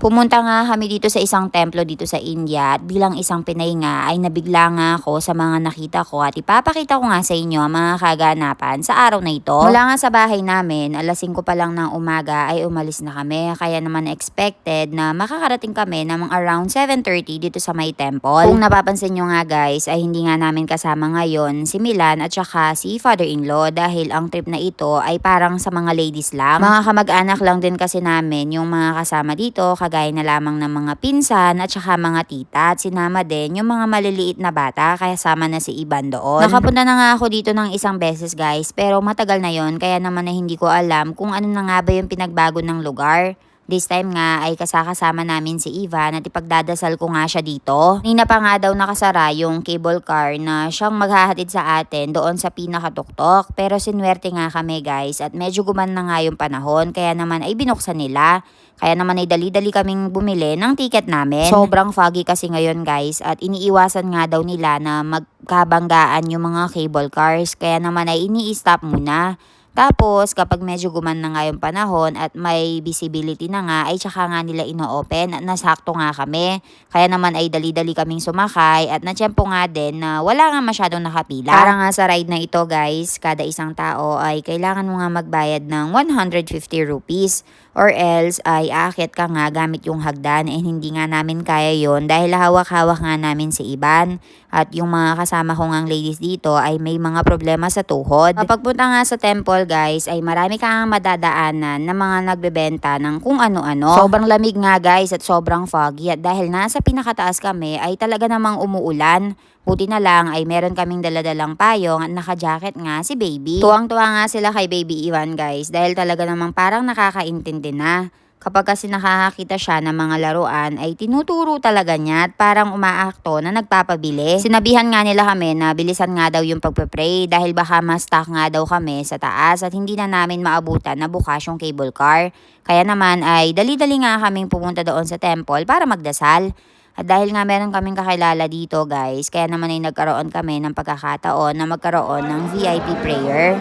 Pumunta nga kami dito sa isang templo dito sa India at bilang isang Pinay nga ay nabigla nga ako sa mga nakita ko at ipapakita ko nga sa inyo ang mga kaganapan sa araw na ito. Mula nga sa bahay namin, alas 5 pa lang ng umaga ay umalis na kami kaya naman expected na makakarating kami ng mga around 7:30 dito sa may temple. Kung napapansin nyo nga guys ay hindi nga namin kasama ngayon si Milan at saka si father-in-law dahil ang trip na ito ay parang sa mga ladies lang. Mga kamag-anak lang din kasi namin yung mga kasama dito kagaya na lamang ng mga pinsan at saka mga tita at sinama din yung mga maliliit na bata kaya sama na si Iban doon. Nakapunta na nga ako dito ng isang beses guys pero matagal na yon kaya naman na hindi ko alam kung ano na nga ba yung pinagbago ng lugar. This time nga ay kasama namin si Ivan at ipagdadasal ko nga siya dito. Nina pa nga daw nakasara yung cable car na siyang maghahatid sa atin doon sa pinakatuktok. Pero sinwerte nga kami guys at medyo guman na nga yung panahon kaya naman ay binuksan nila. Kaya naman ay dali-dali kaming bumili ng ticket namin. Sobrang foggy kasi ngayon guys at iniiwasan nga daw nila na magkabanggaan yung mga cable cars. Kaya naman ay ini-stop muna. Tapos, kapag medyo guman na nga yung panahon at may visibility na nga, ay tsaka nga nila ino-open at nasakto nga kami. Kaya naman ay dali-dali kaming sumakay at natsyempo nga din na wala nga masyadong nakapila. Para nga sa ride na ito guys, kada isang tao ay kailangan mo nga magbayad ng 150 rupees. Or else ay aakyat ka nga gamit yung hagdan hindi nga namin kaya yon dahil hawak-hawak nga namin si Iban. At yung mga kasama ko ngang ladies dito ay may mga problema sa tuhod. Pagpunta nga sa temple guys ay marami kang madadaanan na mga nagbebenta ng kung ano-ano. Sobrang lamig nga guys at sobrang foggy at dahil nasa pinakataas kami ay talaga namang umuulan. Buti na lang ay meron kaming daladalang payong at naka-jacket nga si baby. Tuwang-tuwa nga sila kay baby Iwan guys dahil talaga namang parang nakakaintindi na. Kapag kasi nakakakita siya ng mga laruan ay tinuturo talaga niya at parang umaakto na nagpapabili. Sinabihan nga nila kami na bilisan nga daw yung pagpe-pray dahil baka ma-stuck nga daw kami sa taas at hindi na namin maabutan na bukas yung cable car. Kaya naman ay dali-dali nga kaming pumunta doon sa temple para magdasal. At dahil nga meron kaming kakilala dito guys, kaya naman ay nagkaroon kami ng pagkakataon na magkaroon ng VIP prayer.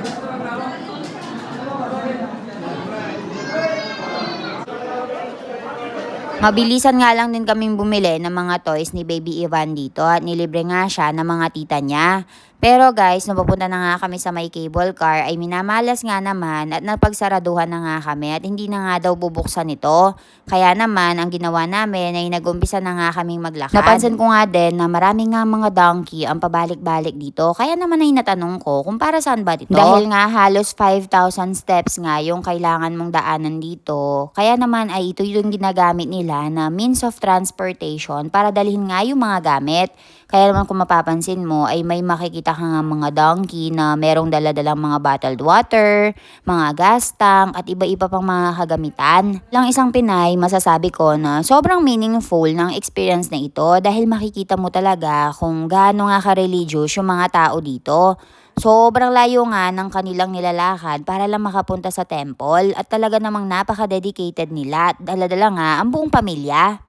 Mabilisan nga lang din kaming bumili ng mga toys ni Baby Ivan dito at nilibre nga siya ng mga tita niya. Pero guys, nung papunta na nga kami sa may cable car ay minamalas nga naman at napagsaraduhan na nga kami at hindi na nga daw bubuksan ito. Kaya naman ang ginawa namin ay nag-umpisa na nga kaming maglakad. Napansin ko nga din na marami nga mga donkey ang pabalik-balik dito. Kaya naman ay natanong ko kung para saan ba dito. Dahil nga halos 5,000 steps nga yung kailangan mong daanan dito. Kaya naman ay ito yung ginagamit nila na means of transportation para dalhin nga yung mga gamit. Kaya naman kung mapapansin mo ay may makikita ka nga mga donkey na merong daladalang mga bottled water, mga gas tank at iba-iba pang mga kagamitan. Lang isang Pinay, masasabi ko na sobrang meaningful ng experience na ito dahil makikita mo talaga kung gaano nga ka-religious yung mga tao dito. Sobrang layo nga ng kanilang nilalakad para lang makapunta sa temple at talaga namang napaka-dedicated nila at dala-dala nga ang buong pamilya.